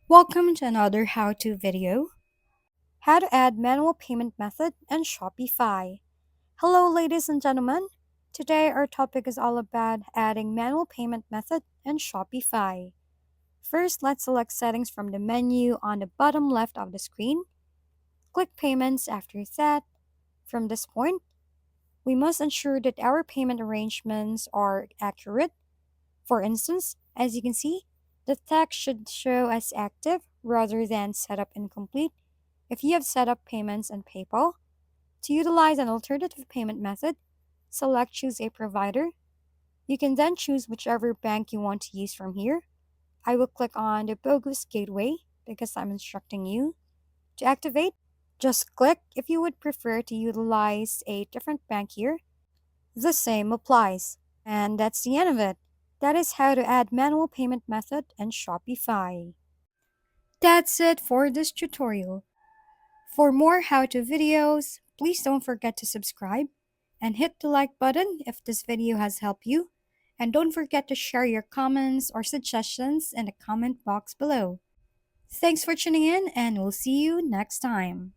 Welcome to another how-to video. How to add manual payment method in Shopify. Hello ladies and gentlemen. Today our topic is all about adding manual payment method in Shopify. First, let's select settings from the menu on the bottom left of the screen. Click payments after that. From this point, we must ensure that our payment arrangements are accurate. For instance, as you can see, the text should show as active rather than setup incomplete if you have set up payments on PayPal. To utilize an alternative payment method, select Choose a Provider. You can then choose whichever bank you want to use from here. I will click on the Bogus Gateway because I'm instructing you. To activate, just click if you would prefer to utilize a different bank here. The same applies. And that's the end of it. That is how to add manual payment method in Shopify. That's it for this tutorial. For more how-to videos, please don't forget to subscribe and hit the like button if this video has helped you. And don't forget to share your comments or suggestions in the comment box below. Thanks for tuning in and we'll see you next time.